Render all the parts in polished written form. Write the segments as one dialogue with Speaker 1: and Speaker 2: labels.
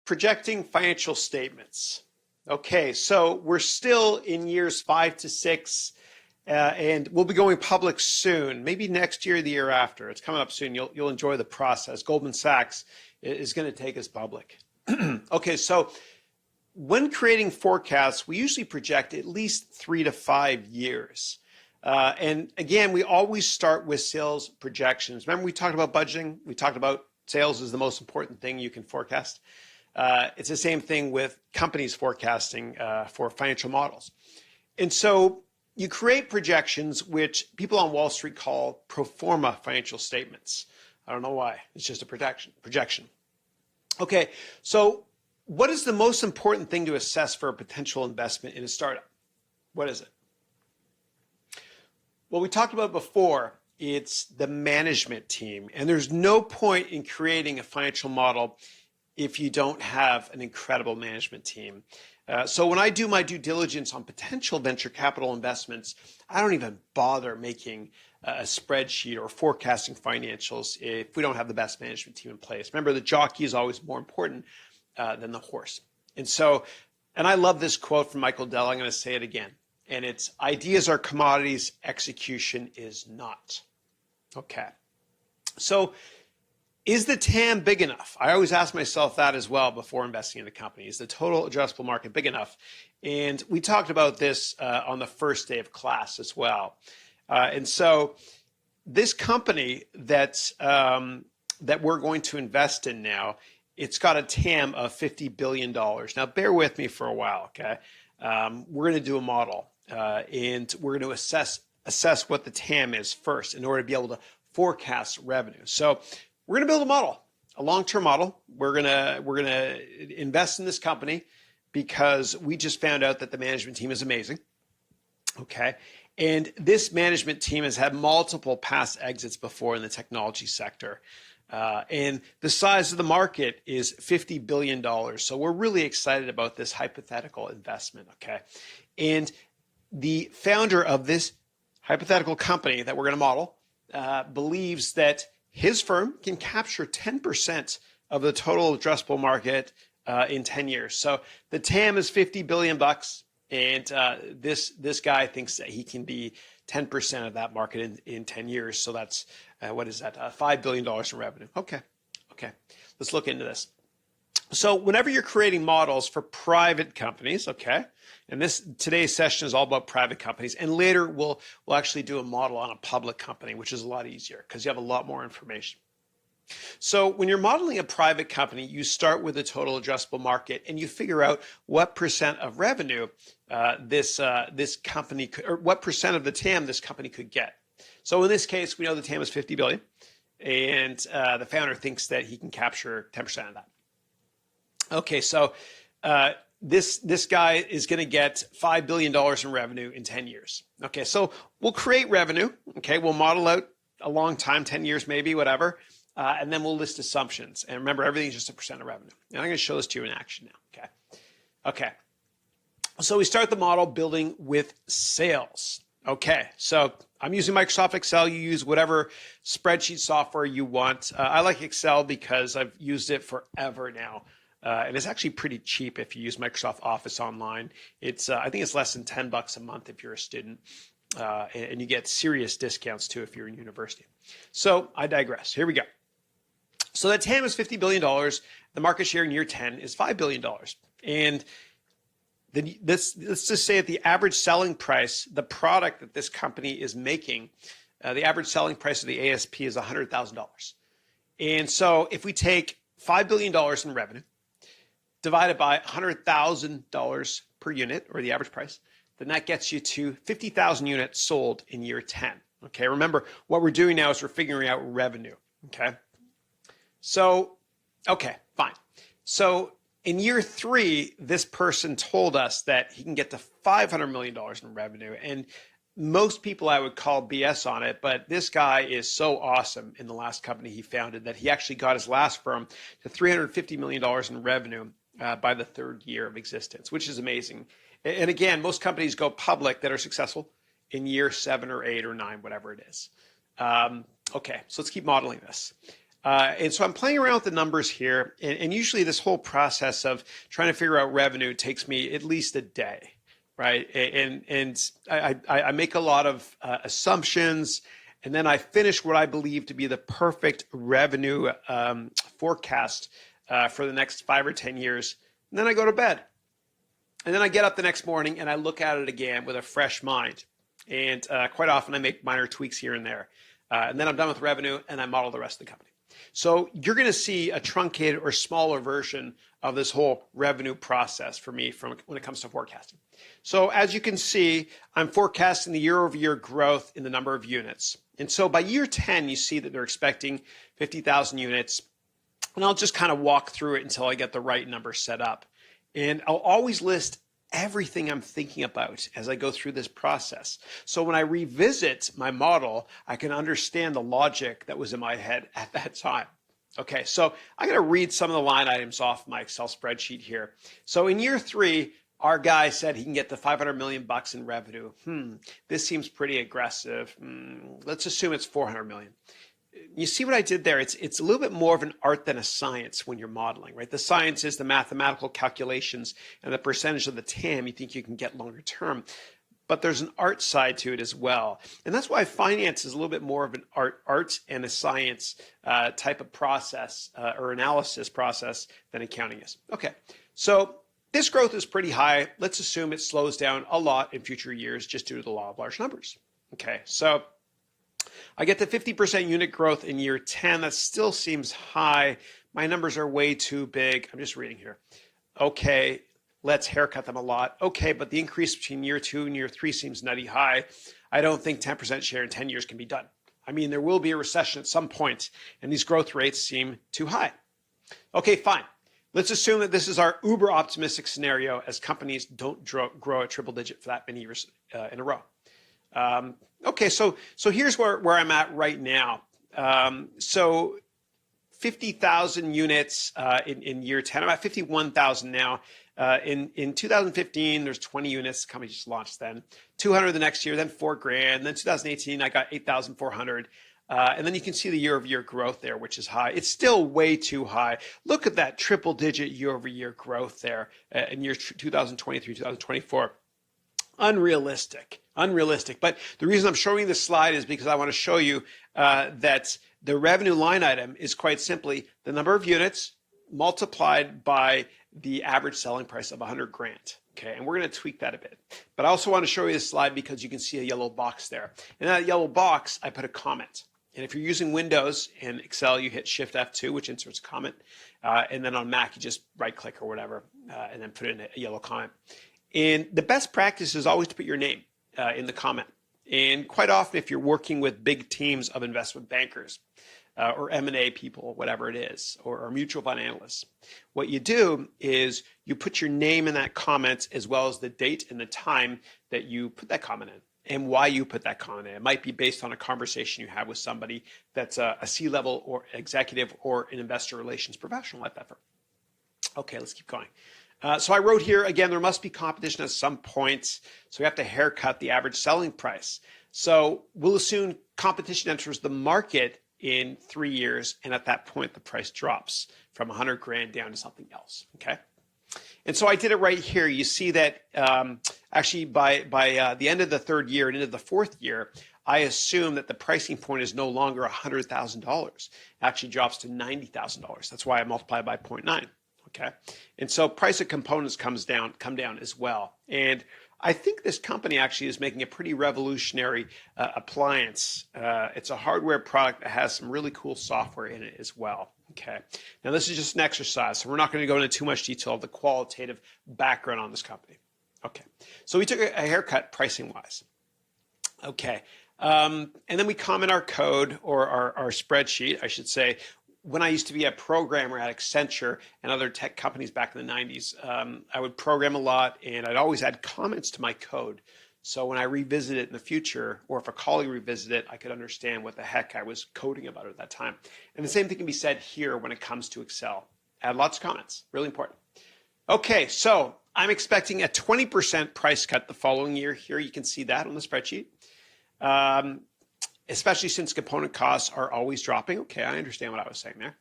Speaker 1: Projecting financial statements. Okay, so we're still in years 5 to 6, and we'll be going public soon, maybe next year or the year after. It's coming up soon. You'll enjoy the process. Goldman Sachs is going to take us public. Okay, so when creating forecasts, we usually project at least 3 to 5 years. And again, we always start with sales projections. Remember we talked about budgeting? We talked about sales is the most important thing you can forecast. It's the same thing with companies forecasting for financial models. And so you create projections, which people on Wall Street call pro forma financial statements. I don't know why. It's just a projection. Okay, so what is the most important thing to assess for a potential investment in a startup? What is it? Well, we talked about before, it's the management team. And there's no point in creating a financial model if you don't have an incredible management team. So when I do my due diligence on potential venture capital investments, I don't even bother making a spreadsheet or forecasting financials if we don't have the best management team in place. Remember, the jockey is always more important than the horse. And I love this quote from Michael Dell. I'm going to say it again. And it's, ideas are commodities, execution is not. Okay. So is the TAM big enough? I always ask myself that as well before investing in a company. Is the total addressable market big enough? And we talked about this on the first day of class as well. And so this company that we're going to invest in now, it's got a TAM of $50 billion. Now, bear with me for a while, okay? We're going to do a model, and we're going to assess what the TAM is first in order to be able to forecast revenue. So we're going to build a model, a long-term model. We're going to invest in this company because we just found out that the management team is amazing. Okay. And this management team has had multiple past exits before in the technology sector. And the size of the market is $50 billion. So we're really excited about this hypothetical investment. Okay. And the founder of this hypothetical company that we're going to model believes that his firm can capture 10% of the total addressable market in 10 years. So the TAM is $50 billion bucks, and this guy thinks that he can be 10% of that market in 10 years. So that's what is that? $5 billion in revenue. Okay, let's look into this. So whenever you're creating models for private companies, okay, and today's session is all about private companies, and later we'll actually do a model on a public company, which is a lot easier because you have a lot more information. So when you're modeling a private company, you start with the total addressable market and you figure out what percent of revenue this company could, or what percent of the TAM this company could get. So in this case, we know the TAM is 50 billion, and the founder thinks that he can capture 10% of that. Okay, so this guy is going to get $5 billion in revenue in 10 years. Okay, so we'll create revenue. Okay, we'll model out a long time, 10 years maybe, whatever, and then we'll list assumptions. And remember, everything's just a percent of revenue. And I'm going to show this to you in action now. Okay. So we start the model building with sales. Okay, so I'm using Microsoft Excel. You use whatever spreadsheet software you want. I like Excel because I've used it forever now. And it's actually pretty cheap if you use Microsoft Office Online. I think it's less than $10 a month if you're a student. And you get serious discounts too if you're in university. So I digress. Here we go. So that TAM is $50 billion. The market share in year 10 is $5 billion. And let's just say at the average selling price, the product that this company is making, the average selling price of the ASP is $100,000. And so if we take $5 billion in revenue, divided by $100,000 per unit, or the average price, then that gets you to 50,000 units sold in year 10. Okay, remember, what we're doing now is we're figuring out revenue. Okay, so, okay, fine. So in year 3, this person told us that he can get to $500 million in revenue. And most people I would call BS on it, but this guy is so awesome in the last company he founded that he actually got his last firm to $350 million in revenue by the 3rd year of existence, which is amazing. And again, most companies go public that are successful in year 7 or 8 or 9, whatever it is. Okay, so let's keep modeling this. And so I'm playing around with the numbers here. And usually this whole process of trying to figure out revenue takes me at least a day, right? And I make a lot of assumptions, and then I finish what I believe to be the perfect revenue forecast for the next 5 or 10 years. And then I go to bed. And then I get up the next morning and I look at it again with a fresh mind. And quite often I make minor tweaks here and there. And then I'm done with revenue and I model the rest of the company. So you're going to see a truncated or smaller version of this whole revenue process for me when it comes to forecasting. So as you can see, I'm forecasting the year-over-year growth in the number of units. And so by year 10, you see that they're expecting 50,000 units. And I'll just kind of walk through it until I get the right number set up. And I'll always list everything I'm thinking about as I go through this process. So when I revisit my model, I can understand the logic that was in my head at that time. Okay, so I'm going to read some of the line items off my Excel spreadsheet here. So in year 3, our guy said he can get to 500 million bucks in revenue. This seems pretty aggressive. Let's assume it's 400 million. You see what I did there? It's a little bit more of an art than a science when you're modeling, right? The science is the mathematical calculations and the percentage of the TAM you think you can get longer term. But there's an art side to it as well. And that's why finance is a little bit more of an art and a science type of process or analysis process than accounting is. Okay, so this growth is pretty high. Let's assume it slows down a lot in future years just due to the law of large numbers. Okay, so I get to 50% unit growth in year 10. That still seems high. My numbers are way too big. I'm just reading here. Okay, let's haircut them a lot. Okay, but the increase between year 2 and year 3 seems nutty high. I don't think 10% share in 10 years can be done. I mean, there will be a recession at some point, and these growth rates seem too high. Okay, fine. Let's assume that this is our uber optimistic scenario as companies don't grow at triple digit for that many years in a row. Okay, so here's where I'm at right now. So 50,000 units in year 10. I'm at 51,000 now. In 2015, there's 20 units. The company just launched then. 200 the next year, then $4,000. Then 2018, I got 8,400. And then you can see the year-over-year growth there, which is high. It's still way too high. Look at that triple-digit year-over-year growth there in years 2023, 2024. Unrealistic. But the reason I'm showing this slide is because I want to show you that the revenue line item is quite simply the number of units multiplied by the average selling price of 100 grand. Okay, and we're going to tweak that a bit. But I also want to show you this slide because you can see a yellow box there. In that yellow box, I put a comment. And if you're using Windows and Excel, you hit Shift F2, which inserts a comment. And then on Mac, you just right-click or whatever, and then put in a yellow comment. And the best practice is always to put your name in the comment. And quite often, if you're working with big teams of investment bankers or M&A people, whatever it is, or mutual fund analysts, what you do is you put your name in that comment as well as the date and the time that you put that comment in and why you put that comment in. It might be based on a conversation you have with somebody that's a C-level or executive or an investor relations professional at that firm. Okay, let's keep going. So I wrote here, again, there must be competition at some point. So we have to haircut the average selling price. So we'll assume competition enters the market in 3 years. And at that point, the price drops from 100 grand down to something else. Okay. And so I did it right here. You see that actually by the end of the 3rd year and into the 4th year, I assume that the pricing point is no longer $100,000. It actually drops to $90,000. That's why I multiply by 0.9. Okay, and so price of components come down as well. And I think this company actually is making a pretty revolutionary appliance. It's a hardware product that has some really cool software in it as well. Okay, now this is just an exercise, so we're not going to go into too much detail of the qualitative background on this company. Okay, so we took a haircut pricing wise. Okay, and then we comment our code or our spreadsheet, I should say. When I used to be a programmer at Accenture and other tech companies back in the 90s, I would program a lot and I'd always add comments to my code. So when I revisit it in the future, or if a colleague revisited it, I could understand what the heck I was coding about at that time. And the same thing can be said here when it comes to Excel. Add lots of comments, really important. Okay, so I'm expecting a 20% price cut the following year. Here you can see that on the spreadsheet. especially since component costs are always dropping. Okay, I understand what I was saying there.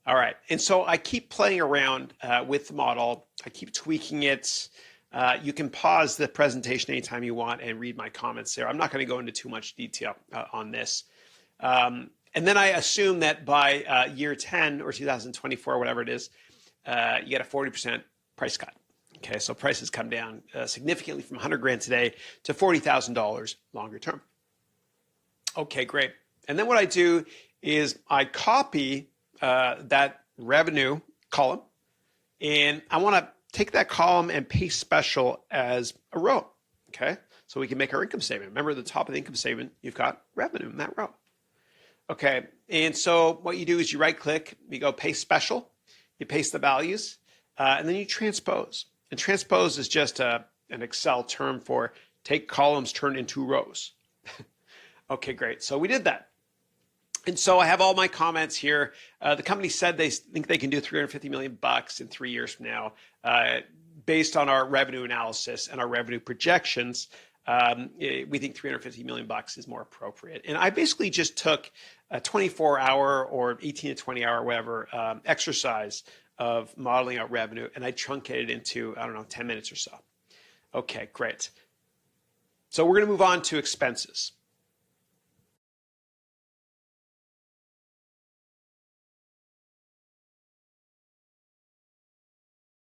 Speaker 1: All right, and so I keep playing around with the model. I keep tweaking it. You can pause the presentation anytime you want and read my comments there. I'm not going to go into too much detail on this. And then I assume that by year 10 or 2024, whatever it is, you get a 40% price cut. Okay, so prices come down significantly from 100 grand today to $40,000 longer term. Okay, great. And then what I do is I copy that revenue column, and I want to take that column and paste special as a row. Okay, so we can make our income statement. Remember, at the top of the income statement, you've got revenue in that row. Okay, and so what you do is you right click, you go paste special, you paste the values, and then you transpose. And transpose is just an Excel term for take columns turned into rows. Okay, great. So we did that. And so I have all my comments here. The company said they think they can do 350 million bucks in 3 years from now. Based on our revenue analysis and our revenue projections, we think 350 million bucks is more appropriate. And I basically just took a 24-hour or 18 to 20-hour, whatever, exercise of modeling out revenue, and I truncated into, I don't know, 10 minutes or so. Okay, great. So we're going to move on to expenses.